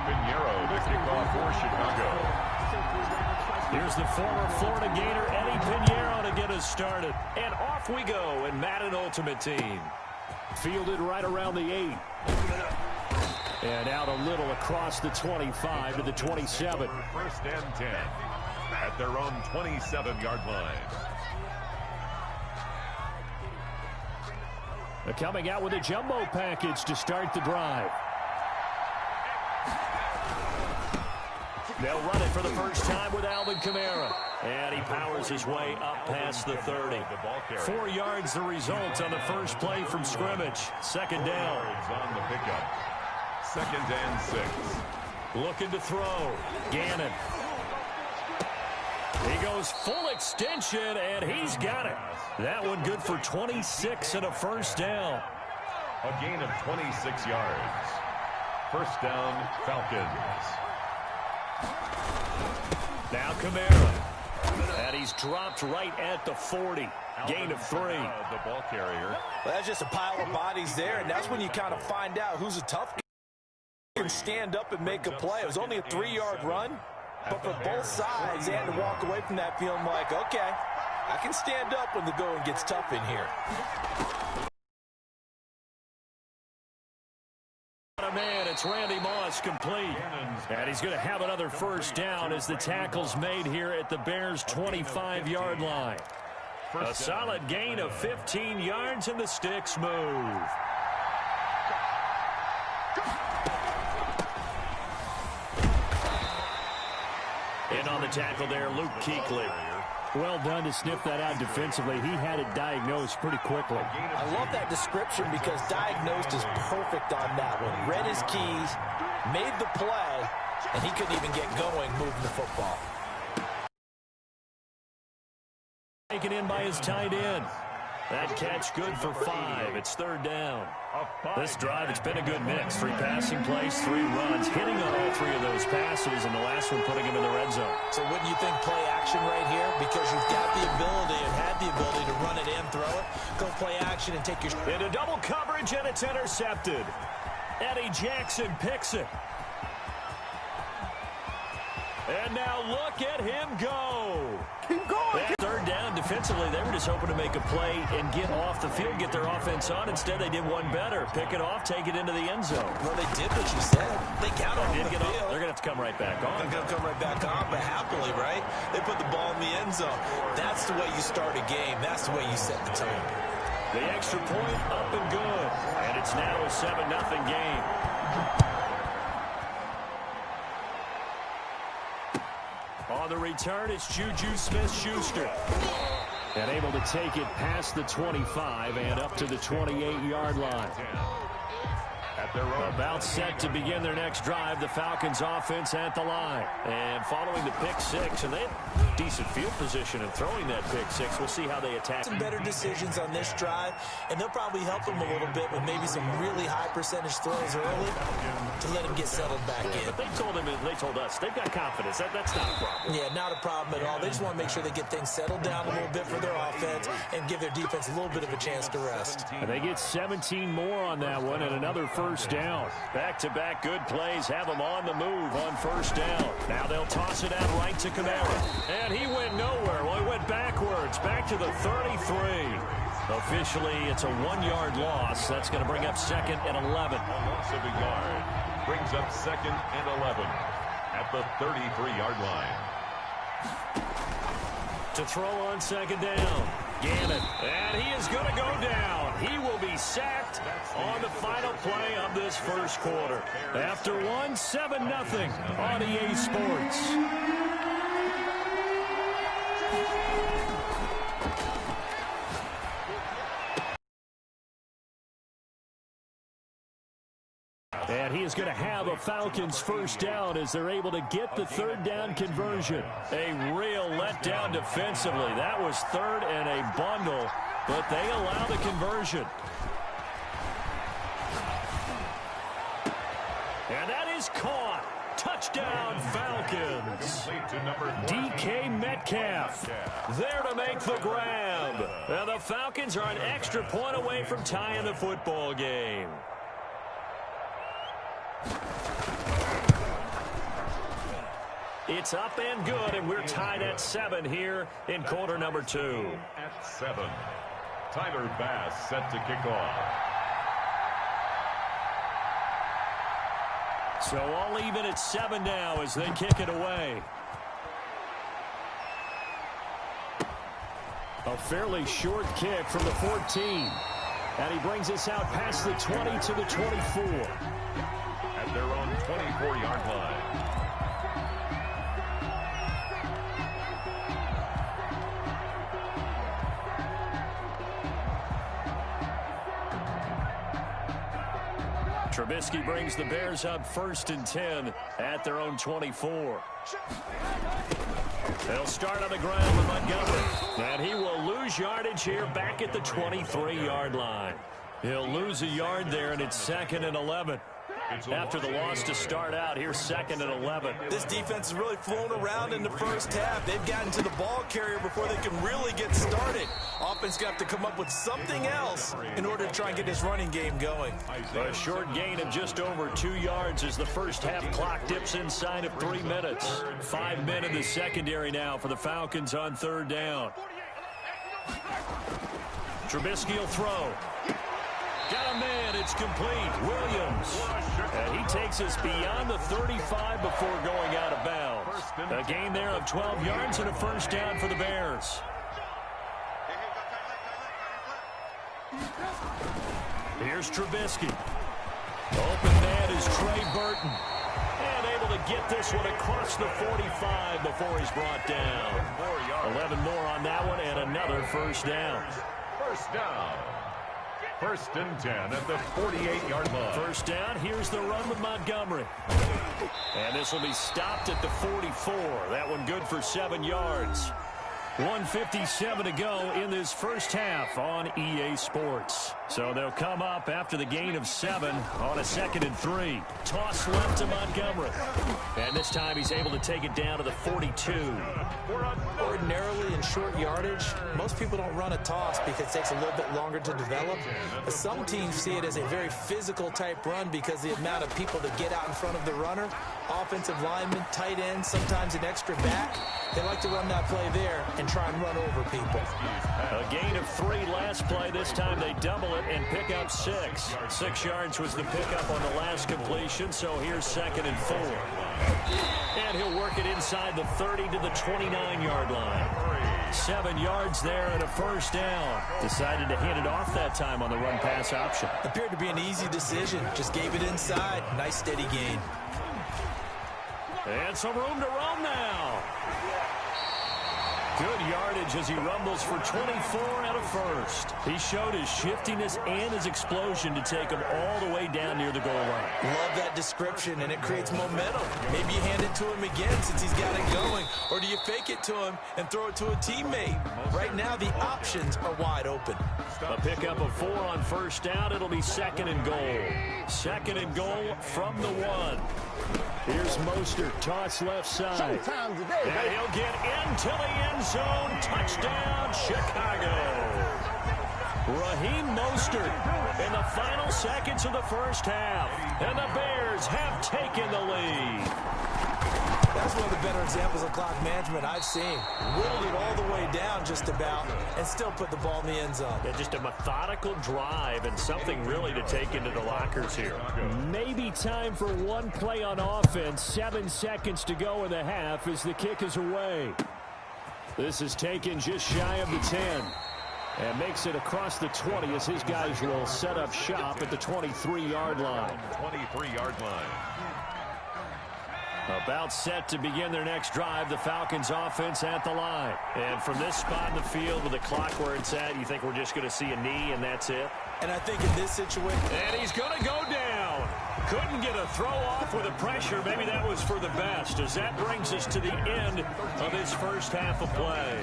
Pinheiro to kick off for Chicago. Here's the former Florida Gator, Eddie Pinheiro, to get us started. And off we go in Madden Ultimate Team. Fielded right around the 8. And out a little across the 25 to the 27. First and 10 at their own 27-yard line. They're coming out with a jumbo package to start the drive. They'll run it for the first time with Alvin Kamara. And he powers his way up past the 30. 4 yards the result on the first play from scrimmage. Second down. On the pickup. Second and 6. Looking to throw. Gannon. He goes full extension, and he's got it. That one good for 26 and a first down. A gain of 26 yards. First down, Falcons. Now Kamara. And he's dropped right at the 40. Gain of 3. The ball carrier. Well, that's just a pile of bodies there, and that's when you kind of find out who's a tough guy. Can stand up and make a play. It was only a 3-yard run, but for both sides, they had to walk away from that feeling like, okay, I can stand up when the going gets tough in here. Man, it's Randy Moss complete. And he's going to have another first down as the tackle's made here at the Bears' 25-yard line. A solid gain of 15 yards, and the sticks move. And on the tackle there, Luke Kuechly. Well done to sniff that out defensively. He had it diagnosed pretty quickly. I love that description because diagnosed is perfect on that one. Read his keys, made the play, and he couldn't even get going moving the football. Taken in by his tight end. That catch good for 5. It's third down. This drive, it's been a good mix. 3 passing plays, 3 runs, hitting on all 3 of those passes, and the last one putting him in the red zone. So wouldn't you think play action right here? Because you've got the ability and had the ability to run it and throw it. Go play action and take your... Into double coverage, and it's intercepted. Eddie Jackson picks it. And now look at him go. Keep going. Third down defensively. They were just hoping to make a play and get off the field, get their offense on. Instead, they did one better. Pick it off, take it into the end zone. Well, they did what you said. They got off the field. They're going to have to come right back on. They're going to come right back on, but happily, right? They put the ball in the end zone. That's the way you start a game. That's the way you set the tone. The extra point up and good. And it's now a 7-0 game. On the return, it's Juju Smith-Schuster. And able to take it past the 25 and up to the 28-yard line. About set to begin their next drive. The Falcons offense at the line. And following the pick 6, and they had decent field position in throwing that pick 6. We'll see how they attack. Some better decisions on this drive, and they'll probably help them a little bit with maybe some really high percentage throws early to let them get settled back in. But they told us they've got confidence. That's not a problem. Yeah, not a problem at all. They just want to make sure they get things settled down a little bit for their offense and give their defense a little bit of a chance to rest. And they get 17 more on that one and another first down. Back-to-back good plays have them on the move on first down. Now they'll toss it out right to Kamara. And he went nowhere. Well, he went backwards, back to the 33. Officially, it's a 1-yard loss. That's going to bring up 2nd and 11. A loss of a yard brings up 2nd and 11 at the 33-yard line. To throw on 2nd down. Gannon. And he is going to go down. He will be sacked on the final play of this first quarter. After 7-0 on EA Sports. And he is going to have a Falcons first down as they're able to get the third down conversion. A real letdown defensively. That was third and a bundle, but they allow the conversion. And that is caught. Touchdown, Falcons. DK Metcalf there to make the grab. And the Falcons are an extra point away from tying the football game. It's up and good, and we're tied at 7 here in quarter number 2. At 7, Tyler Bass set to kick off. So all even at 7 now as they kick it away. A fairly short kick from the 14. And he brings us out past the 20 to the 24. At their own 24-yard line. Trubisky brings the Bears up 1st and 10 at their own 24. They'll start on the ground with Montgomery. And he will lose yardage here back at the 23-yard line. He'll lose a yard there, and it's 2nd and 11. After the loss to start out, here's 2nd and 11. This defense is really flown around in the first half. They've gotten to the ball carrier before they can really get started. Offense got to come up with something else in order to try and get this running game going. A short gain of just over 2 yards as the first half clock dips inside of 3 minutes. 5 men in the secondary now for the Falcons on 3rd down. Trubisky will throw. Got a man. It's complete. Williams. And he takes us beyond the 35 before going out of bounds. A gain there of 12 yards and a 1st down for the Bears. Here's Trubisky. Open man is Trey Burton. And able to get this one across the 45 before he's brought down. 11 more on that one and another 1st down. 1st down. 1st and 10 at the 48-yard line. 1st down. Here's the run with Montgomery. And this will be stopped at the 44. That one good for 7 yards. 1:57 to go in this first half on EA Sports. So they'll come up after the gain of 7 on a 2nd and 3. Toss left to Montgomery. And this time he's able to take it down to the 42. Ordinarily in short yardage, most people don't run a toss because it takes a little bit longer to develop. But some teams see it as a very physical type run because the amount of people that get out in front of the runner, offensive linemen, tight ends, sometimes an extra back, they like to run that play there and try and run over people. A gain of 3 last play. This time they double it and pick up 6. 6 yards was the pickup on the last completion, so here's 2nd and 4. And he'll work it inside the 30 to the 29-yard line. 7 yards there and a 1st down. Decided to hand it off that time on the run-pass option. Appeared to be an easy decision. Just gave it inside. Nice steady gain. And some room to roam now. Good yardage as he rumbles for 24 and a 1st. He showed his shiftiness and his explosion to take him all the way down near the goal line. Love that description, and it creates momentum. Maybe you hand it to him again since he's got it going, or do you fake it to him and throw it to a teammate? Right now, the options are wide open. A pickup of 4 on 1st down. It'll be 2nd and goal. 2nd and goal from the 1. Here's Mostert, toss left side. And he'll get into the end zone. Touchdown, Chicago. Raheem Mostert in the final seconds of the first half. And the Bears have taken the lead. That's one of the better examples of clock management I've seen. Whittled it all the way down just about and still put the ball in the end zone. Yeah, just a methodical drive and something really to take into the lockers here. Maybe time for one play on offense. 7 seconds to go in the half as the kick is away. This is taken just shy of the 10. And makes it across the 20 as his guys will set up shop at the 23-yard line. 23-yard line. About set to begin their next drive, the Falcons offense at the line. And from this spot in the field with the clock where it's at, you think we're just going to see a knee and that's it? And I think in this situation... And he's going to go down. Couldn't get a throw off with the pressure. Maybe that was for the best, as that brings us to the end of this first half of play.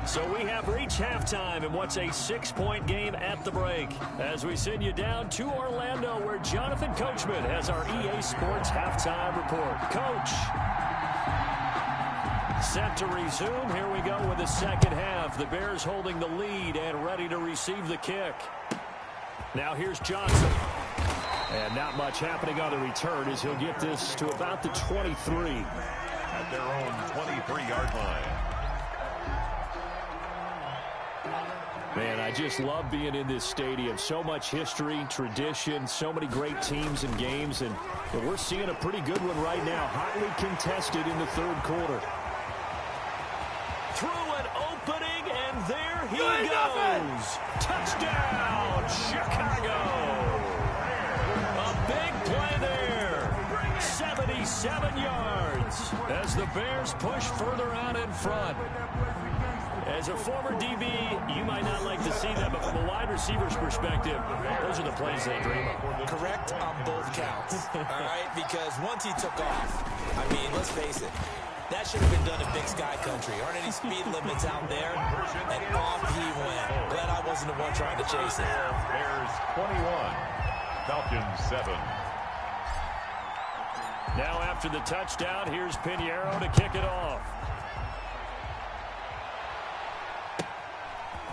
So we have reached halftime in what's a 6-point game at the break. As we send you down to Orlando, where Jonathan Coachman has our EA Sports halftime report. Coach. Set to resume. Here we go with the second half. The Bears holding the lead and ready to receive the kick. Now here's Johnson. And not much happening on the return as he'll get this to about the 23. at their own 23-yard line. Man, I just love being in this stadium. So much history, tradition, so many great teams and games, and we're seeing a pretty good one right now. Hotly contested in the third quarter. Through an opening, and there he goes. Touchdown, Chicago. A big play there. 77 yards as the Bears push further out in front. As a former DB, you might not like to see that, but from a wide receiver's perspective, those are the plays they dream of. Correct on both counts, all right? Because once he took off, I mean, let's face it, that should have been done in Big Sky Country. Aren't any speed limits out there? And off he went. Glad I wasn't the one trying to chase it. Bears 21, Falcons 7. Now after the touchdown, here's Pinheiro to kick it off.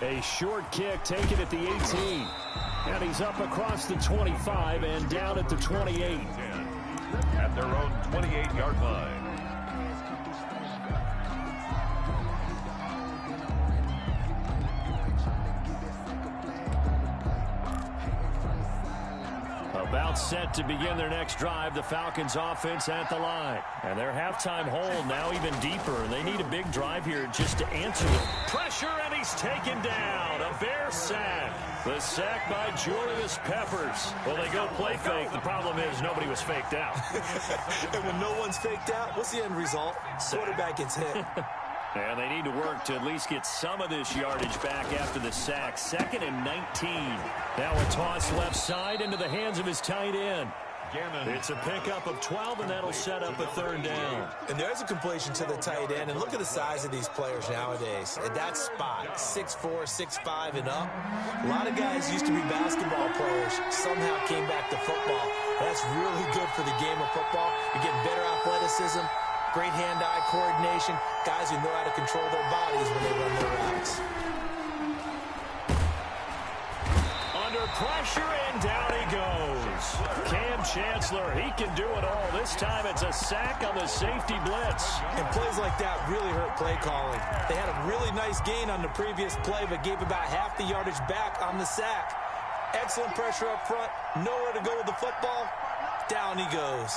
A short kick taken at the 18. And he's up across the 25 and down at the 28. At their own 28-yard line. About set to begin their next drive, the Falcons offense at the line. And their halftime hole now even deeper. They need a big drive here just to answer it. Pressure, and he's taken down. A Bear sack. The sack by Julius Peppers. Well, they go play fake. The problem is nobody was faked out. And when no one's faked out, what's the end result? Quarterback gets hit. And they need to work to at least get some of this yardage back after the sack. 2nd and 19. Now a toss left side into the hands of his tight end. It's a pickup of 12, and that'll set up a third down. And there's a completion to the tight end. And look at the size of these players nowadays. At that spot, 6'4", 6'5", and up. A lot of guys used to be basketball players, somehow came back to football. That's really good for the game of football. You're getting better athleticism, great hand-eye coordination, guys who know how to control their bodies when they run their routes. Under pressure, and down he goes. Cam Chancellor, he can do it all. This time it's a sack on the safety blitz. And plays like that really hurt play calling. They had a really nice gain on the previous play, but gave about half the yardage back on the sack. Excellent pressure up front, nowhere to go with the football. Down he goes.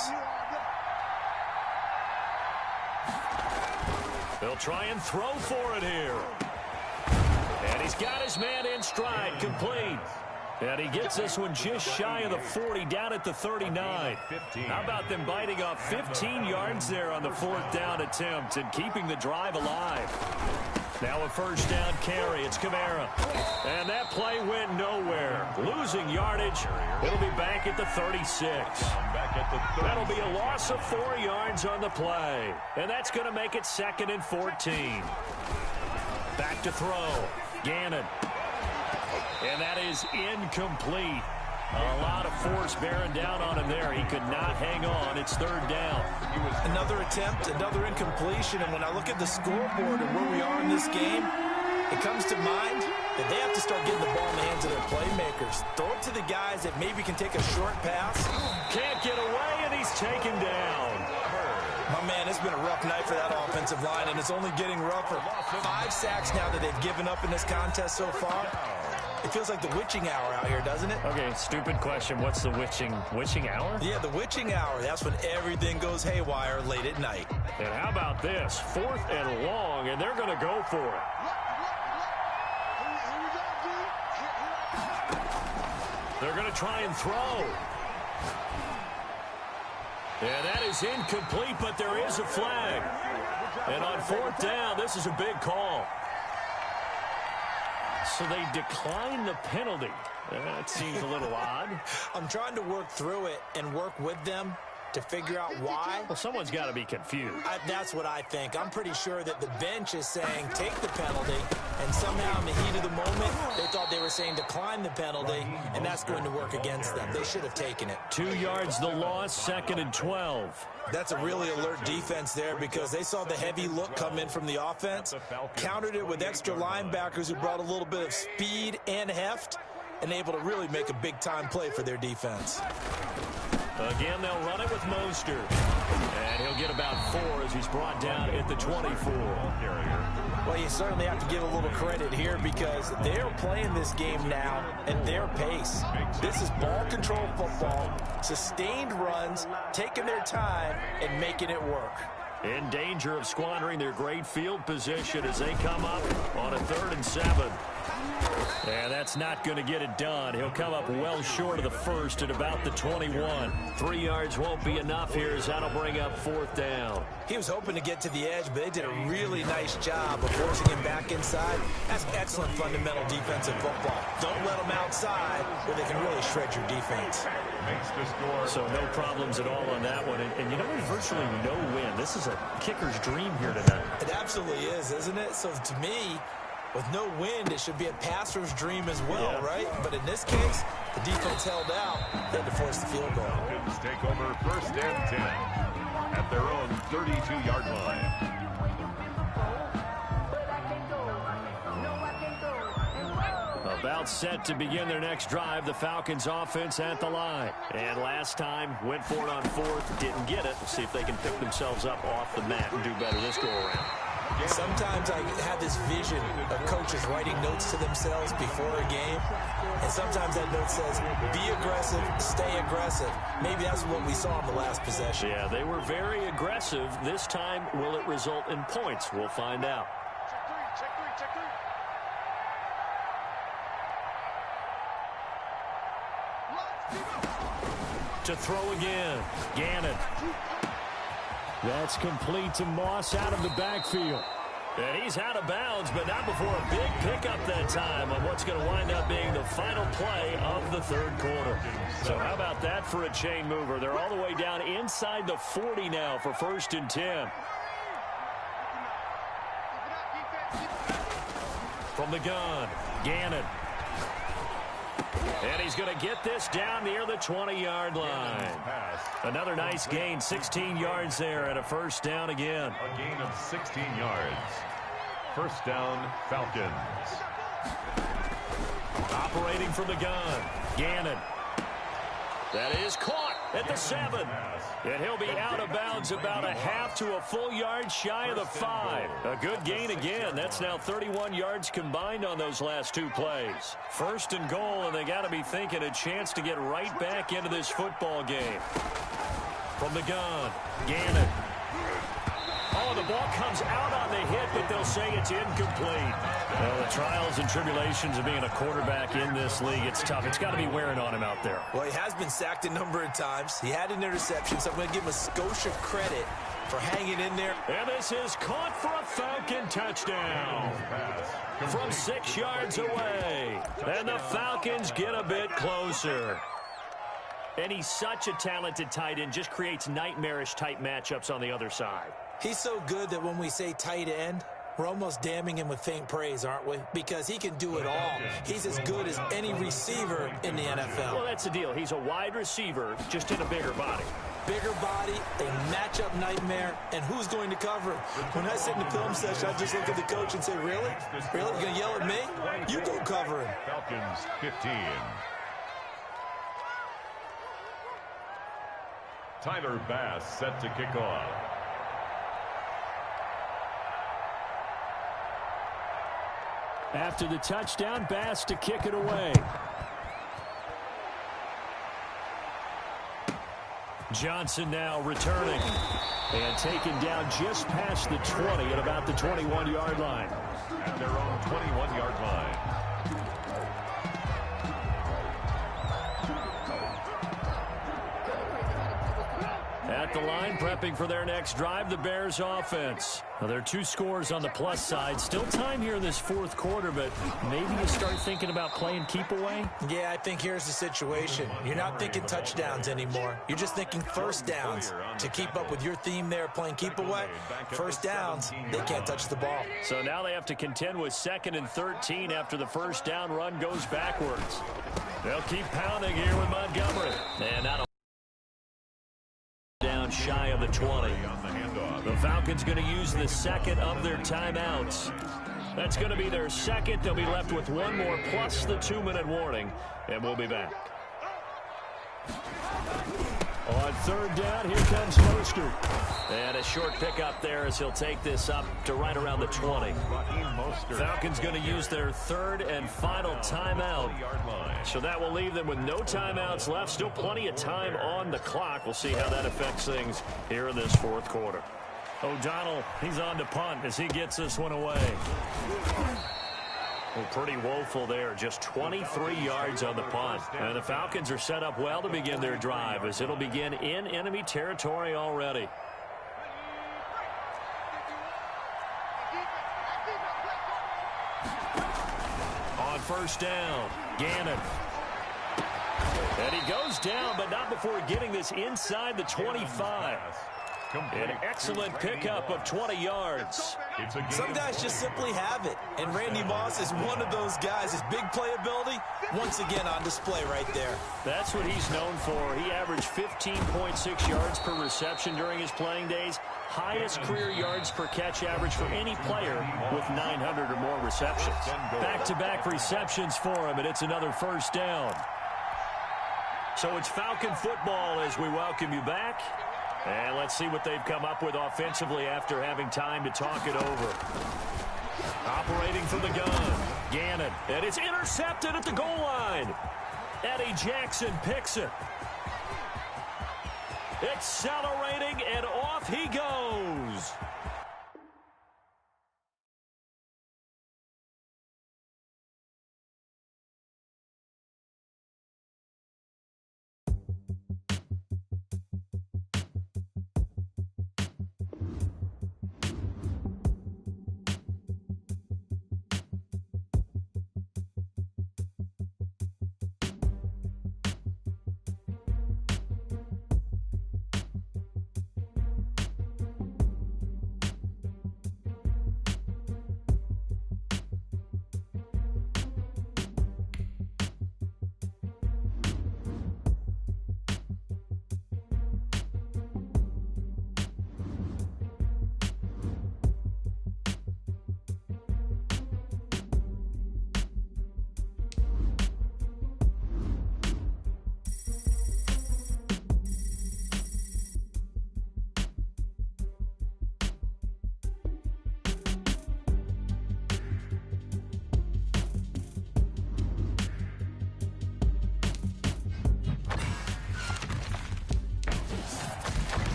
They'll try and throw for it here. And he's got his man in stride, complete. And he gets this one just shy of the 40, down at the 39. How about them biting off 15 yards there on the 4th down attempt and keeping the drive alive? Now a first down carry. It's Kamara. And that play went nowhere. Losing yardage. It'll be back at the 36. That'll be a loss of 4 yards on the play. And that's going to make it 2nd and 14. Back to throw. Gannon. And that is incomplete. A lot of force bearing down on him there. He could not hang on. It's 3rd down. Another attempt, another incompletion. And when I look at the scoreboard and where we are in this game, it comes to mind that they have to start getting the ball in the hands of their playmakers. Throw it to the guys that maybe can take a short pass. Can't get away, and he's taken down. My man, it's been a rough night for that offensive line, and it's only getting rougher. 5 sacks now that they've given up in this contest so far. It feels like the witching hour out here, doesn't it? Okay, stupid question. What's the witching hour? Yeah, the witching hour. That's when everything goes haywire late at night. And how about this? 4th and long, and they're going to go for it. They're going to try and throw. And that is incomplete, but there is a flag. And on 4th down, this is a big call. So they decline the penalty. That seems a little odd. I'm trying to work through it and work with them to figure out why. Well, someone's got to be confused. That's what I think. I'm pretty sure that the bench is saying take the penalty, and somehow in the heat of the moment, they thought they were saying decline the penalty, and that's going to work against them. They should have taken it. 2 yards the loss, 2nd and 12. That's a really alert defense there because they saw the heavy look come in from the offense, countered it with extra linebackers who brought a little bit of speed and heft, and able to really make a big-time play for their defense. Again, they'll run it with Mostert. And he'll get about 4 as he's brought down at the 24. Well, you certainly have to give a little credit here because they're playing this game now at their pace. This is ball control football, sustained runs, taking their time, and making it work. In danger of squandering their great field position as they come up on a 3rd and 7. And that's not going to get it done. He'll come up well short of the first at about the 21. 3 yards won't be enough here as that'll bring up 4th down. He was hoping to get to the edge, but they did a really nice job of forcing him back inside. That's excellent fundamental defensive football. Don't let them outside where they can really shred your defense. So no problems at all on that one. And you know, there's virtually no win. This is a kicker's dream here tonight. It absolutely is, isn't it? So to me, with no wind, it should be a passer's dream as well, right? But in this case, the defense held out. They had to force the field goal. Falcons take over 1st and 10 at their own 32-yard line. About set to begin their next drive, the Falcons offense at the line. And last time, went for it on 4th, didn't get it. We'll see if they can pick themselves up off the mat and do better this go-around. Sometimes I have this vision of coaches writing notes to themselves before a game, and sometimes that note says, be aggressive, stay aggressive. Maybe that's what we saw in the last possession. Yeah, they were very aggressive. This time, will it result in points? We'll find out. To throw again, Gannon. That's complete to Moss out of the backfield. And he's out of bounds, but not before a big pickup that time on what's going to wind up being the final play of the 3rd quarter. So how about that for a chain mover? They're all the way down inside the 40 now for 1st and 10. From the gun, Gannon. And he's going to get this down near the 20-yard line. Another nice gain, 16 yards there, and a 1st down again. A gain of 16 yards. 1st down, Falcons. Operating from the gun, Gannon. That is caught at the 7. And he'll be out of bounds about a half to a full yard shy of the 5. A good gain again. That's now 31 yards combined on those last 2 plays. 1st and goal, and they got to be thinking a chance to get right back into this football game. From the gun, Gannon. Oh, the ball comes out on the hit, but they'll say it's incomplete. Well, the trials and tribulations of being a quarterback in this league, it's tough. It's got to be wearing on him out there. Well, he has been sacked a number of times. He had an interception, so I'm going to give him a Scotia credit for hanging in there. And this is caught for a Falcon touchdown from 6 yards away. And the Falcons get a bit closer. And he's such a talented tight end, just creates nightmarish-type matchups on the other side. He's so good that when we say tight end, we're almost damning him with faint praise, aren't we? Because he can do it all. He's as good as any receiver in the NFL. Well, that's the deal. He's a wide receiver, just in a bigger body. Bigger body, a matchup nightmare, and who's going to cover him? When I sit in the film session, I just look at the coach and say, really? Really? You're going to yell at me? You go cover him. Falcons 15. Tyler Bass set to kick off. After the touchdown, Bass to kick it away. Johnson now returning and taken down just past the 20 at about the 21-yard line. At their own 21-yard line. At the line, prepping for their next drive, the Bears offense. Well, there are 2 scores on the plus side. Still time here in this 4th quarter, but maybe you start thinking about playing keep away? Yeah, I think here's the situation. You're not thinking touchdowns anymore. You're just thinking 1st downs. To keep up with your theme there, playing keep away, 1st downs, they can't touch the ball. So now they have to contend with 2nd and 13 after the 1st down run goes backwards. They'll keep pounding here with Montgomery. And not a down shy of the 20. The Falcons going to use the 2nd of their timeouts. That's going to be their 2nd. They'll be left with 1 more plus the 2-minute warning, and we'll be back. On third down, here comes Mostert. And a short pickup there as he'll take this up to right around the 20. Falcons going to use their third and final timeout. So that will leave them with no timeouts left. Still plenty of time on the clock. We'll see how that affects things here in this fourth quarter. O'Donnell, he's on to punt as he gets this one away. Well, pretty woeful there. Just 23 yards on the punt. And the Falcons are set up well to begin their drive as it'll begin in enemy territory already. On first down, Gannon. And he goes down, but not before getting this inside the 25. An excellent pickup of 20 yards. Some guys just simply have it, and Randy Moss is one of those guys. His big playability, once again on display right there. That's what he's known for. He averaged 15.6 yards per reception during his playing days. Highest career yards per catch average for any player with 900 or more receptions. Back-to-back receptions for him, and it's another first down. So it's Falcon football as we welcome you back. And let's see what they've come up with offensively after having time to talk it over. Operating from the gun, Gannon. And it's intercepted at the goal line. Eddie Jackson picks it. Accelerating, and off he goes.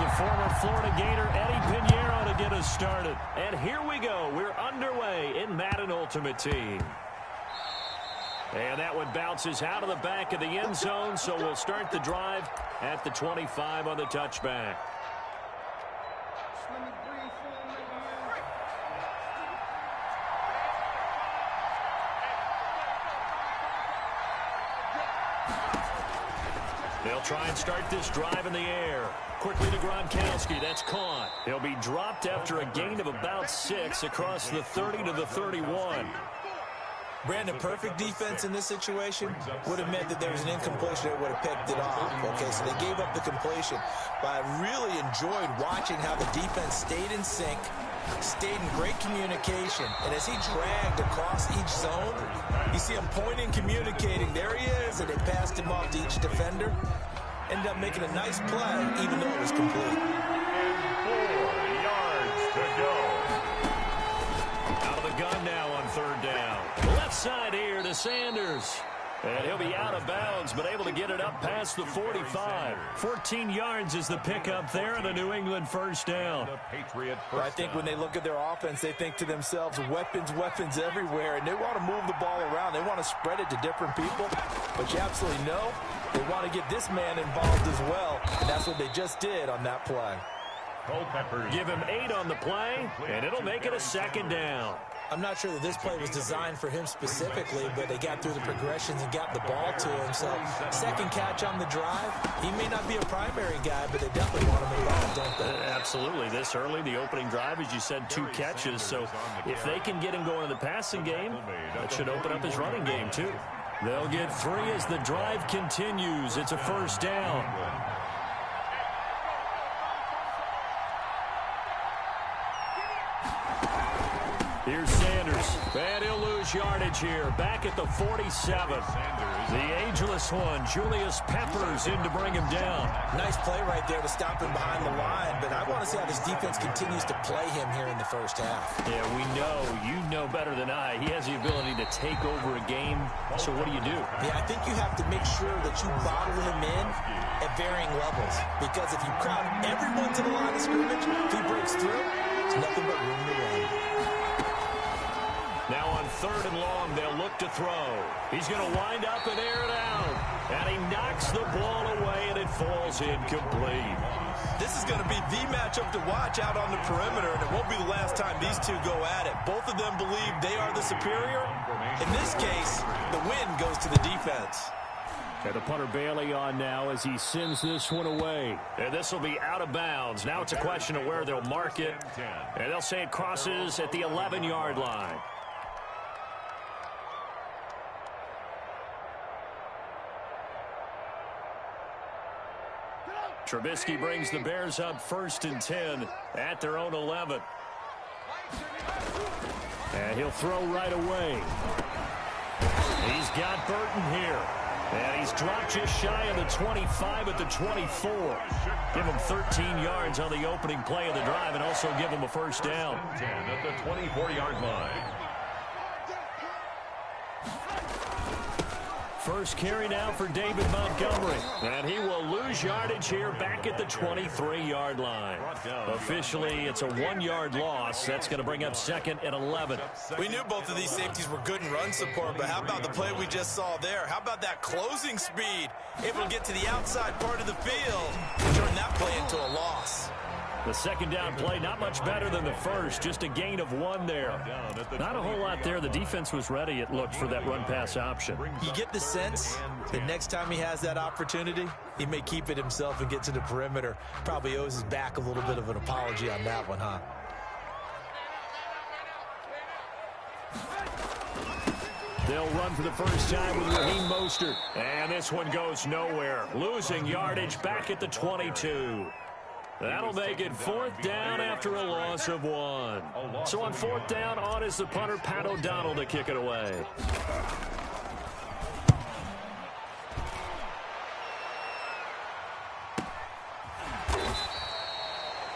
the former Florida Gator Eddie Pinheiro to get us started. And here we go. We're underway in Madden Ultimate Team. And that one bounces out of the back of the end zone, so we'll start the drive at the 25 on the touchback. They'll try and start this drive in the air. Quickly to Gronkowski. That's caught. He'll be dropped after a gain of about 6 across the 30 to the 31. Brandon, perfect defense in this situation would have meant that there was an incompletion that would have picked it off. Okay, so they gave up the completion. But I really enjoyed watching how the defense stayed in sync, stayed in great communication. And as he dragged across each zone, you see him pointing, communicating. There he is, and they passed him off to each defender. Ended up making a nice play, even though it was complete. 4 yards to go. Out of the gun now on third down. Left side here to Sanders. And he'll be out of bounds, but able to get it up past the 45. 14 yards is the pickup there and a New England first down. I think when they look at their offense, they think to themselves, weapons, weapons everywhere, and they want to move the ball around. They want to spread it to different people, but you absolutely know they want to get this man involved as well, and that's what they just did on that play. Give him 8 on the play, and it'll make it a second down. I'm not sure that this play was designed for him specifically, but they got through the progressions and got the ball to him. So, second catch on the drive. He may not be a primary guy, but they definitely want him involved, don't they? Absolutely. This early, the opening drive, as you said, 2 catches. So, if they can get him going in the passing game, that should open up his running game, too. They'll get 3 as the drive continues. It's a first down. Here's Sanders, and he'll lose yardage here, back at the 47. The ageless one, Julius Peppers, in to bring him down. Nice play right there to stop him behind the line, but I want to see how this defense continues to play him here in the first half. Yeah, we know, you know better than I, he has the ability to take over a game, so what do you do? Yeah, I think you have to make sure that you bottle him in at varying levels, because if you crowd everyone to the line of scrimmage, if he breaks through, there's nothing but room to run. Now on third and long, they'll look to throw. He's going to wind up and air it out. And he knocks the ball away, and it falls incomplete. This is going to be the matchup to watch out on the perimeter, and it won't be the last time these two go at it. Both of them believe they are the superior. In this case, the win goes to the defense. And the punter Bailey on now as he sends this one away. And this will be out of bounds. Now it's a question of where they'll mark it. And they'll say it crosses at the 11-yard line. Trubisky brings the Bears up 1st and 10 at their own 11. And he'll throw right away. He's got Burton here. And he's dropped just shy of the 25 at the 24. Give him 13 yards on the opening play of the drive and also give him a first down. 10 at the 24-yard line. First carry now for David Montgomery. And he will lose yardage here back at the 23-yard line. Officially, it's a 1-yard loss. That's going to bring up 2nd and 11. We knew both of these safeties were good in run support, but how about the play we just saw there? How about that closing speed? Able to get to the outside part of the field and turn that play into a loss. The second down play, not much better than the first. Just a gain of 1 there. Not a whole lot there. The defense was ready, it looked, for that run-pass option. You get the sense that next time he has that opportunity, he may keep it himself and get to the perimeter. Probably owes his back a little bit of an apology on that one, huh? They'll run for the first time with Raheem Mostert. And this one goes nowhere. Losing yardage back at the 22. That'll make it 4th down after a loss of 1. So on 4th down, on is the punter, Pat O'Donnell, to kick it away.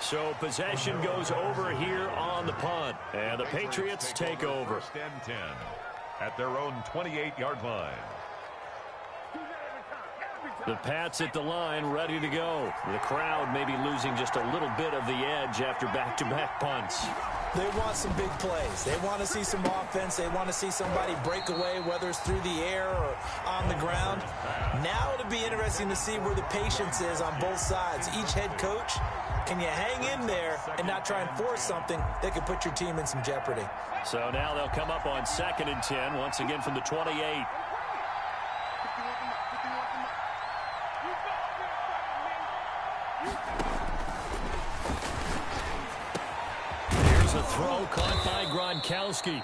So possession goes over here on the punt. And the Patriots take over. 1st and 10 at their own 28-yard line. The Pats at the line, ready to go. The crowd may be losing just a little bit of the edge after back-to-back punts. They want some big plays. They want to see some offense. They want to see somebody break away, whether it's through the air or on the ground. Now it'll be interesting to see where the patience is on both sides. Each head coach, can you hang in there and not try and force something that could put your team in some jeopardy? So now they'll come up on 2nd and 10, once again from the 28. Here's a throw caught by Gronkowski.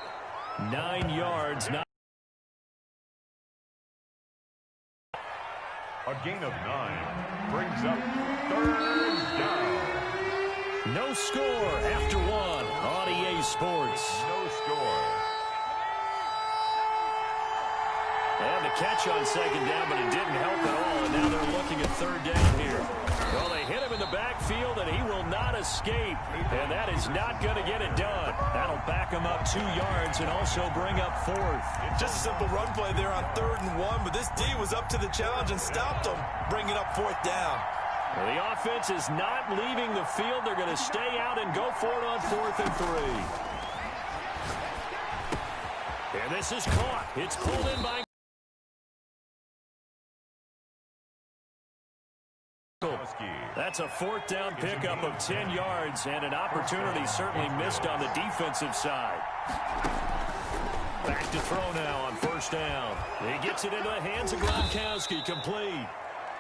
9 yards. A gain of 9 brings up 3rd down. No score after 1 on EA Sports. No score. They had the catch on 2nd down, but it didn't help at all, and now they're looking at 3rd down here. Well, they hit him in the backfield, and he will not escape, and that is not going to get it done. That'll back him up 2 yards and also bring up 4th. Just a simple run play there on 3rd and 1, but this D was up to the challenge and stopped him, bringing up 4th down. Well, the offense is not leaving the field. They're going to stay out and go for it on 4th and 3. And this is caught. It's pulled in by... That's a 4th down pickup of 10 yards and an opportunity certainly missed on the defensive side. Back to throw now on 1st down. He gets it into the hands of Gronkowski, complete.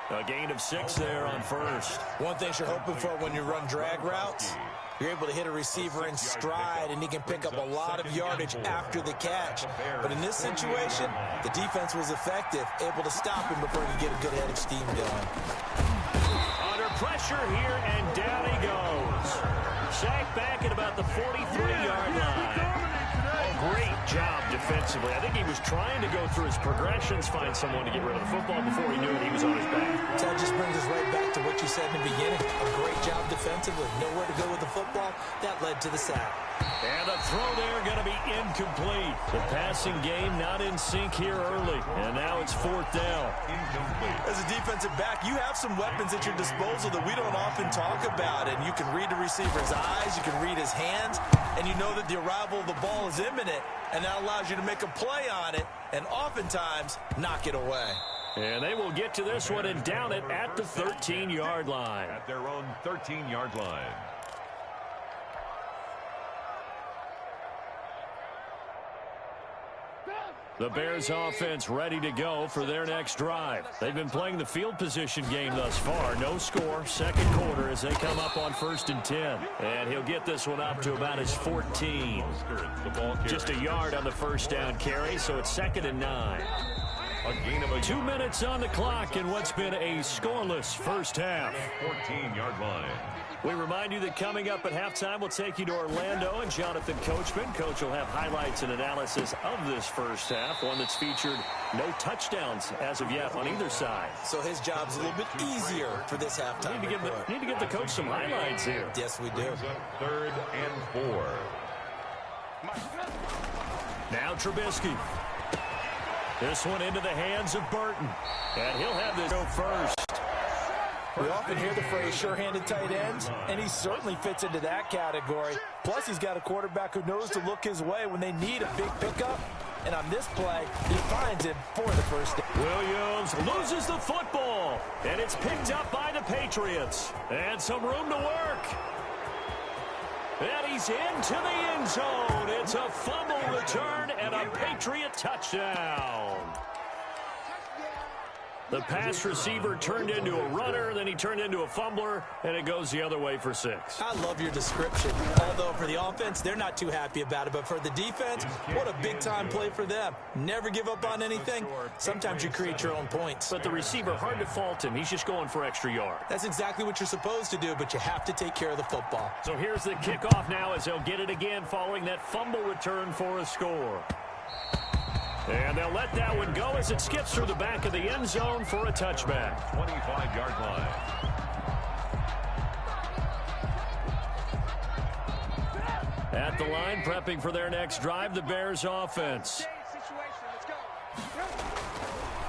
A gain of 6 there on 1st. One thing you're hoping for when you run drag routes, you're able to hit a receiver in stride, and he can pick up a lot of yardage after the catch. But in this situation, the defense was effective, able to stop him before he could get a good head of steam going. Under pressure here, and down he goes. Sacked back at about the 43-yard line. Great job defensively. I think he was trying to go through his progressions, find someone to get rid of the football before he knew it. He was on his back. That just brings us right back to what you said in the beginning. A great job defensively. Nowhere to go with the football. That led to the sack. And the throw there going to be incomplete. The passing game not in sync here early. And now it's 4th down. As a defensive back, you have some weapons at your disposal that we don't often talk about. And you can read the receiver's eyes. You can read his hands. And you know that the arrival of the ball is imminent. And that allows you to make a play on it. And oftentimes, knock it away. And they will get to this one and down it at the 13-yard line. At their own 13-yard line. The Bears offense ready to go for their next drive. They've been playing the field position game thus far. No score, 2nd quarter as they come up on 1st and 10. And he'll get this one up to about his 14. Just a yard on the 1st down carry, so it's 2nd and 9. A gain of 2 minutes on the clock in what's been a scoreless first half. 14-yard line. We remind you that coming up at halftime, we'll take you to Orlando and Jonathan Coachman. Coach will have highlights and analysis of this first half, one that's featured no touchdowns as of yet on either side. So his job's a little bit easier for this halftime. Need to give the coach some highlights here. Yes, we do. 3rd and 4. Now Trubisky. This one into the hands of Burton. And he'll have this go first. We often hear the phrase sure-handed tight ends, and he certainly fits into that category. Plus, he's got a quarterback who knows to look his way when they need a big pickup. And on this play, he finds him for the first down. Williams loses the football, and it's picked up by the Patriots. And some room to work. And he's into the end zone. It's a fumble return and a Patriot touchdown. The pass receiver turned into a runner, then he turned into a fumbler, and it goes the other way for 6. I love your description. Although for the offense, they're not too happy about it. But for the defense, what a big-time play for them. Never give up on anything. Sometimes you create your own points. But the receiver, hard to fault him. He's just going for extra yard. That's exactly what you're supposed to do, but you have to take care of the football. So here's the kickoff now as they'll get it again following that fumble return for a score. And they'll let that one go as it skips through the back of the end zone for a touchback. 25-yard line. At the line, prepping for their next drive, the Bears offense.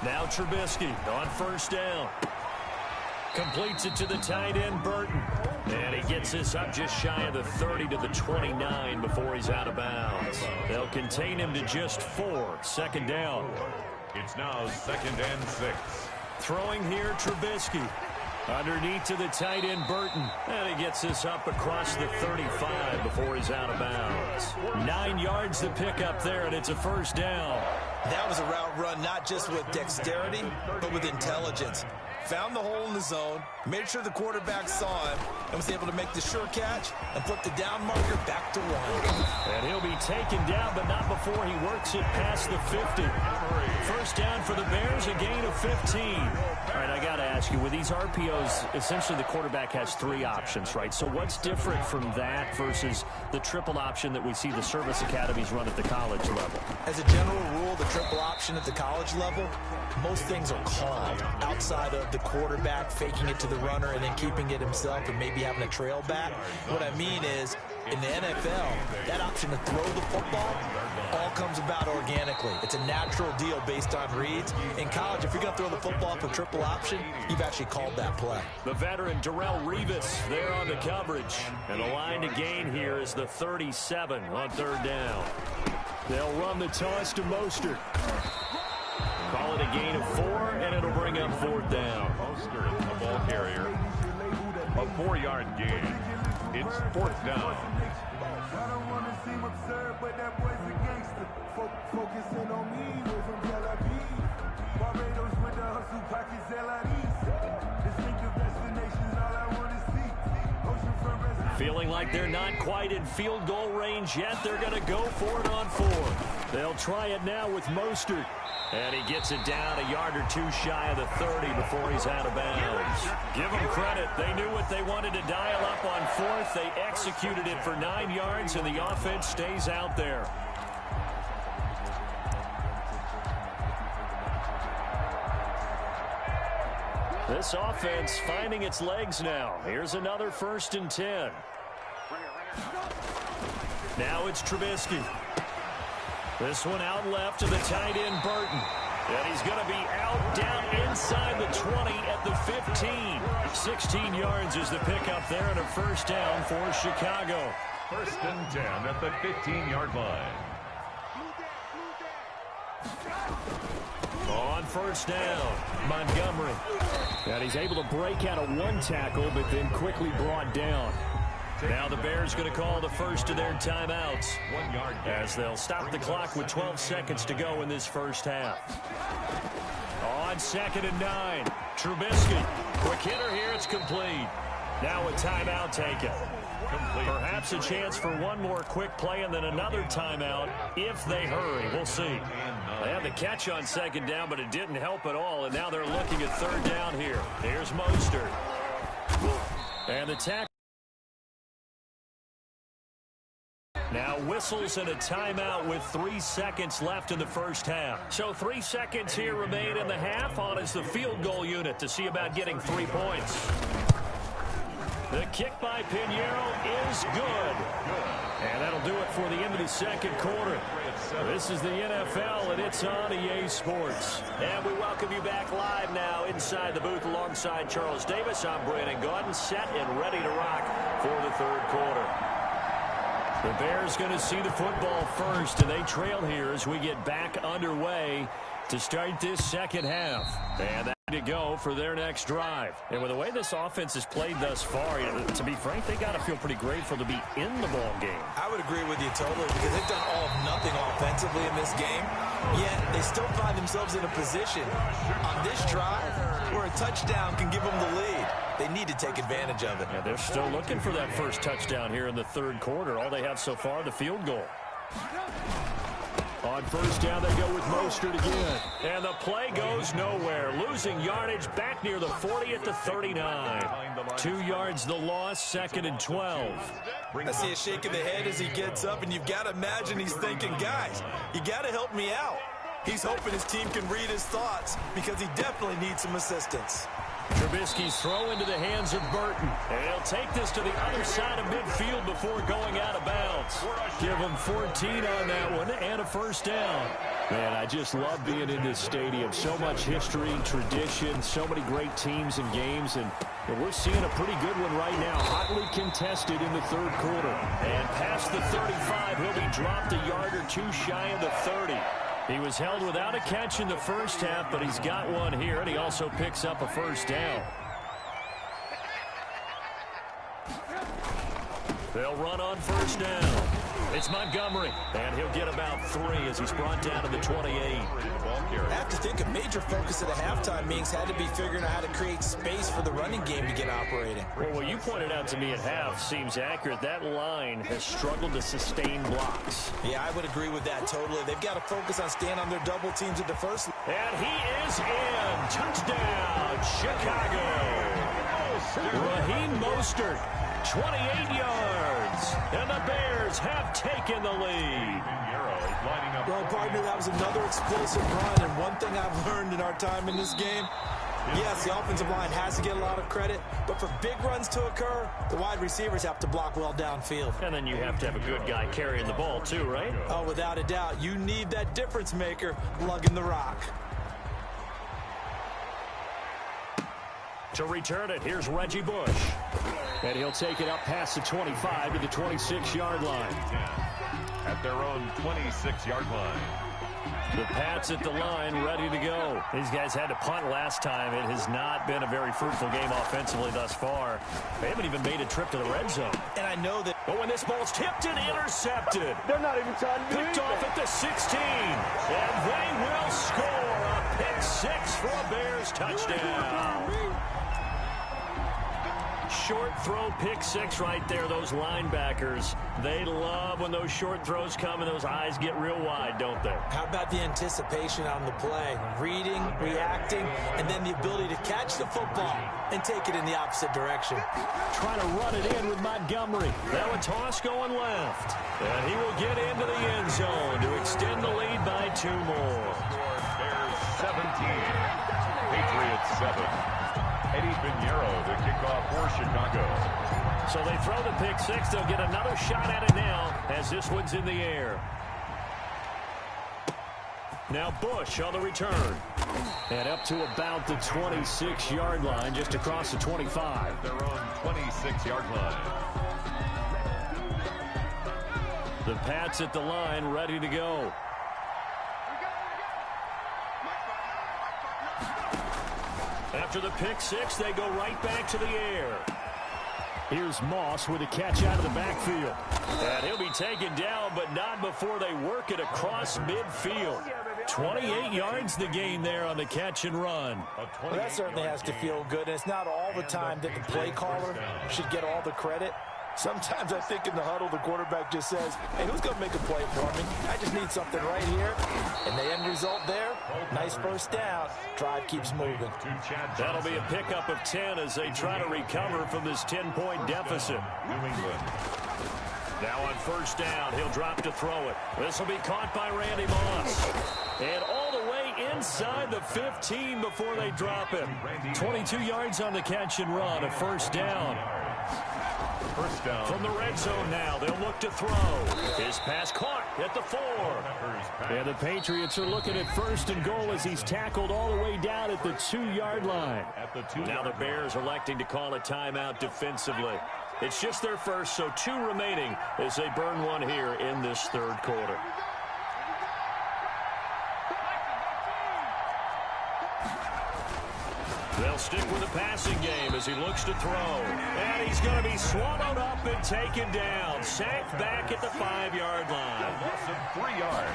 Now Trubisky on first down. Completes it to the tight end, Burton. And he gets this up just shy of the 30 to the 29 before he's out of bounds. They'll contain him to just 4. Second down. It's now 2nd and 6. Throwing here, Trubisky. Underneath to the tight end, Burton. And he gets this up across the 35 before he's out of bounds. 9 yards to pick up there, and it's a first down. That was a route run not just with dexterity, but with intelligence. Found the hole in the zone, made sure the quarterback saw him, and was able to make the sure catch and put the down marker back to 1. And he'll be taken down, but not before he works it past the 50. First down for the Bears, a gain of 15. All right, I got to ask you, with these RPOs, essentially the quarterback has 3 options, right? So what's different from that versus the triple option that we see the service academies run at the college level? As a general rule, the triple option at the college level, most things are called outside of the quarterback faking it to the runner and then keeping it himself and maybe having a trail back. What I mean is, in the NFL, that option to throw the football all comes about organically. It's a natural deal based on reads. In college, if you're going to throw the football for triple option, you've actually called that play. The veteran Darrelle Revis there on the coverage. And the line to gain here is the 37 on third down. They'll run the toss to Mostert. Call it a gain of 4, and it'll bring up fourth down. Mostert, the ball carrier. A 4-yard gain. It's fourth down. I don't want to seem absurd, but that boy's a gangster. Focusing on me, way from Tel Aviv. Barbados with the hustle pockets, LIDs. Distinctive destinations, all I want to see. Oceanfront residence. Feeling like they're not quite in field goal range yet. They're going to go for it on 4. They'll try it now with Mostert. And he gets it down a yard or 2 shy of the 30 before he's out of bounds. Give them credit. They knew what they wanted to dial up on 4th. They executed it for 9 yards, and the offense stays out there. This offense finding its legs now. Here's another 1st and 10. Now it's Trubisky. This one out left to the tight end, Burton. And he's going to be out down inside the 20 at the 15. 16 yards is the pickup there and a first down for Chicago. 1st and 10 at the 15-yard line. On first down, Montgomery. And he's able to break out of 1 tackle, but then quickly brought down. Now the Bears going to call the first of their timeouts 1-yard gain. as they'll stop the clock with 12 seconds to go in this first half. On 2nd and 9, Trubisky. Quick hitter here, it's complete. Now a timeout taken. Perhaps a chance for one more quick play and then another timeout if they hurry. We'll see. They had the catch on 2nd down, but it didn't help at all, and now they're looking at 3rd down here. Here's Mostert. And the tackle. Now whistles and a timeout with 3 seconds left in the first half. So 3 seconds here remain in the half. On is the field goal unit to see about getting 3 points. The kick by Pinheiro is good. And that'll do it for the end of the 2nd quarter. This is the NFL, and it's on EA Sports. And we welcome you back live now inside the booth alongside Charles Davis. I'm Brandon Gaudin, set and ready to rock for the 3rd quarter. The Bears going to see the football first, and they trail here as we get back underway to start this 2nd half. And that to go for their next drive. And with the way this offense has played thus far, to be frank, they got to feel pretty grateful to be in the ball game. I would agree with you totally because they've done all of nothing offensively in this game, yet they still find themselves in a position on this drive where a touchdown can give them the lead. They need to take advantage of it. Yeah, they're still looking for that first touchdown here in the 3rd quarter. All they have so far, the field goal. On first down, they go with Mostert again. And the play goes nowhere. Losing yardage back near the 40 at the 39. 2 yards the loss, 2nd and 12. I see a shake of the head as he gets up, and you've got to imagine he's thinking, guys, you got to help me out. He's hoping his team can read his thoughts because he definitely needs some assistance. Trubisky's throw into the hands of Burton. And he'll take this to the other side of midfield before going out of bounds. timeouts. Give them 14 on that one and a first down. Man, I just love being in this stadium. So much history, tradition, so many great teams and games, and we're seeing a pretty good one right now. Hotly contested in the third quarter. And past the 35, he'll be dropped a yard or two shy of the 30. He was held without a catch in the first half, but he's got one here, and he also picks up a first down. They'll run on first down. It's Montgomery, and he'll get about 3 as he's brought down to the 28. I have to think a major focus of the halftime meetings had to be figuring out how to create space for the running game to get operating. Well, what you pointed out to me at half seems accurate. That line has struggled to sustain blocks. Yeah, I would agree with that totally. They've got to focus on staying on their double teams at the first. And he is in. Touchdown, Chicago. Raheem Mostert, 28 yards. And the Bears have taken the lead. Well, partner, that was another explosive run. And one thing I've learned in our time in this game, yes, the offensive line has to get a lot of credit, but for big runs to occur, the wide receivers have to block well downfield. And then you have to have a good guy carrying the ball too, right? Oh, without a doubt. You need that difference maker lugging the rock. To return it, here's Reggie Bush. And he'll take it up past the 25 to the 26-yard line. At their own 26-yard line. The Pats at the line, ready to go. These guys had to punt last time. It has not been a very fruitful game offensively thus far. They haven't even made a trip to the red zone. And I know that. But when this ball's tipped and intercepted. They're not even trying to do Picked off at the 16. And they will score a pick 6 for a Bears touchdown. Short throw, pick 6 right there. Those linebackers, they love when those short throws come and those eyes get real wide, don't they? How about the anticipation on the play? Reading, reacting, and then the ability to catch the football and take it in the opposite direction. Trying to run it in with Montgomery. Now a toss going left. And he will get into the end zone to extend the lead by 2 more. Bears 17. Patriots 7. Eddie Pinheiro, the kickoff for Chicago. So they throw the pick 6. They'll get another shot at it now as this one's in the air. Now Bush on the return. And up to about the 26-yard line, just across the 25. Their own 26-yard line. The Pats at the line, ready to go. After the pick 6, they go right back to the air. Here's Moss with a catch out of the backfield. And he'll be taken down, but not before they work it across midfield. 28 yards the gain there on the catch and run. Well, that certainly has to feel good. And it's not all the time that the play caller should get all the credit. Sometimes I think in the huddle, the quarterback just says, hey, who's going to make a play for me? I just need something right here. And the end result there, nice first down. Drive keeps moving. That'll be a pickup of 10 as they try to recover from this 10-point deficit. New England. Now on first down, he'll drop to throw it. This will be caught by Randy Moss. And all the way inside the 15 before they drop him. 22 yards on the catch and run, a first down. First down. From the red zone now, they'll look to throw. His pass caught at the 4. And the Patriots are looking at first and goal as he's tackled all the way down at the 2-yard line. Now the Bears electing to call a timeout defensively. It's just their first, so 2 remaining as they burn one here in this third quarter. They'll stick with the passing game as he looks to throw. And he's going to be swallowed up and taken down. Sacked back at the 5-yard line. Loss of 3 yards.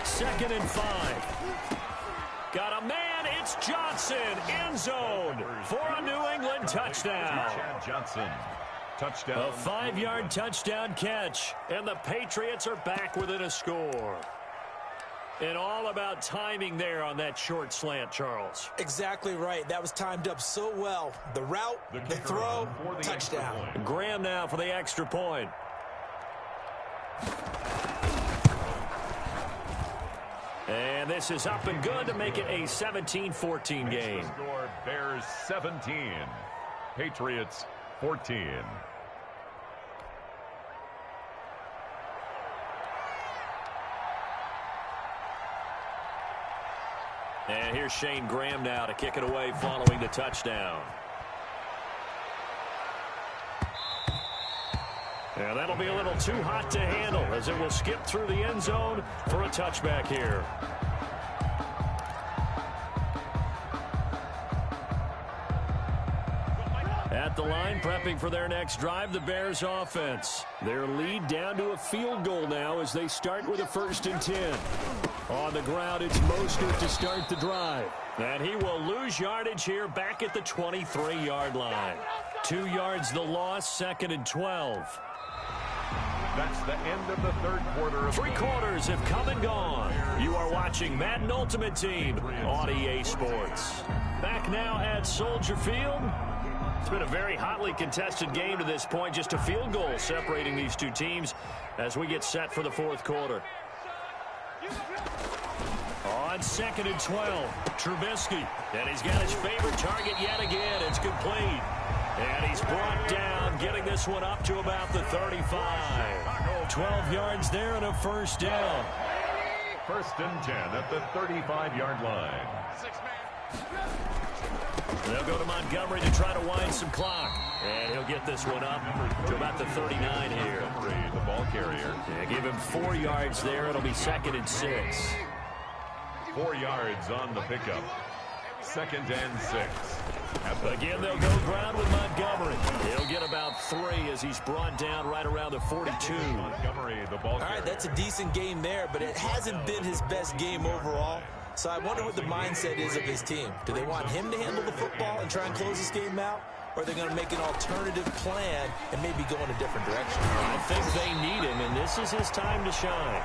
2nd and 5. Got a man. It's Johnson. End zone for a New England touchdown. Chad Johnson. Touchdown. A 5-yard touchdown catch. And the Patriots are back within a score. And all about timing there on that short slant, Charles. Exactly right. That was timed up so well. The route, the throw, touchdown. Graham now for the extra point. And this is up and good to make it a 17-14 game. Score Bears 17. Patriots 14. And here's Shane Graham now to kick it away following the touchdown. And that'll be a little too hot to handle as it will skip through the end zone for a touchback here. At the line, prepping for their next drive, the Bears offense. Their lead down to a field goal now as they start with a 1st and 10. On the ground, it's Mostert to start the drive. And he will lose yardage here back at the 23-yard line. 2 yards the loss, 2nd and 12. That's the end of the third quarter. 3 quarters have come and gone. You are watching Madden Ultimate Team on EA Sports. Back now at Soldier Field. It's been a very hotly contested game to this point. Just a field goal separating these two teams as we get set for the 4th quarter. On 2nd and 12, Trubisky. And he's got his favorite target yet again. It's complete. And he's brought down, getting this one up to about the 35. 12 yards there and a 1st down. 1st and 10 at the 35-yard line. They'll go to Montgomery to try to wind some clock. And he'll get this one up to about the 39 here. The ball carrier. Yeah, give him 4 yards there. It'll be 2nd and 6. 4 yards on the pickup. 2nd and 6. Again, they'll go ground with Montgomery. He'll get about 3 as he's brought down right around the 42. Montgomery, the ball carrier. All right, that's a decent game there, but it hasn't been his best game overall. So I wonder what the mindset is of his team. Do they want him to handle the football and try and close this game out? Or are they going to make an alternative plan and maybe go in a different direction? I think they need him, and this is his time to shine.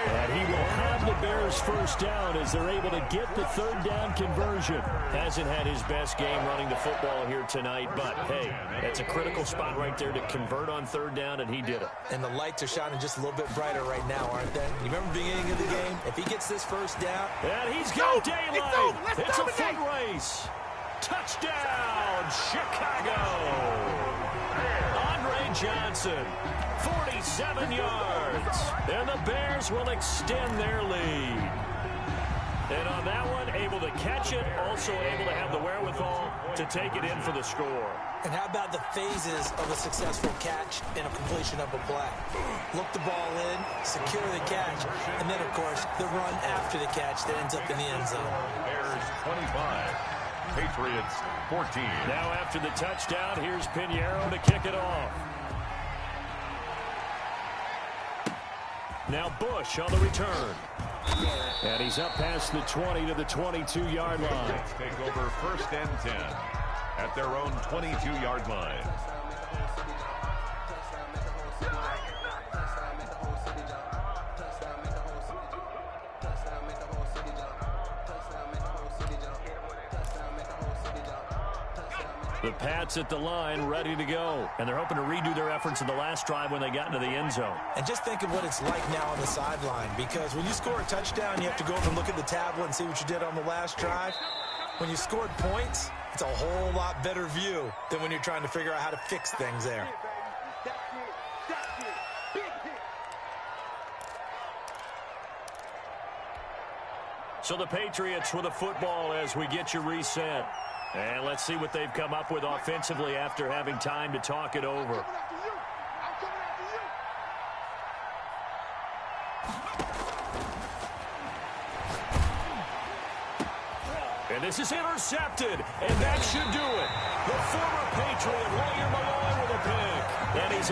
And he will have the Bears 1st down as they're able to get the 3rd down conversion. Hasn't had his best game running the football here tonight, but, hey, that's a critical spot right there to convert on 3rd down, and he did it. And the lights are shining just a little bit brighter right now, aren't they? You remember the beginning of the game? If he gets this 1st down... And he's got daylight. It's a foot race. Touchdown, Chicago. Andre Johnson, 47 yards. And the Bears will extend their lead. And on that one, able to catch it, also able to have the wherewithal to take it in for the score. And how about the phases of a successful catch and a completion of a play? Look the ball in, secure the catch, and then, of course, the run after the catch that ends up in the end zone. Bears 25, Patriots 14. Now after the touchdown, here's Pinheiro to kick it off. Now Bush on the return. And he's up past the 20 to the 22-yard line. Let's take over 1st and 10 at their own 22-yard line. The Pats at the line, ready to go. And they're hoping to redo their efforts in the last drive when they got into the end zone. And just think of what it's like now on the sideline, because when you score a touchdown, you have to go over and look at the tablet and see what you did on the last drive. When you scored points, it's a whole lot better view than when you're trying to figure out how to fix things there. So the Patriots with a football as we get you reset. And let's see what they've come up with offensively after having time to talk it over. And this is intercepted, and that should do it. The former Patriot, Lawyer Malloy, with a pick. And he's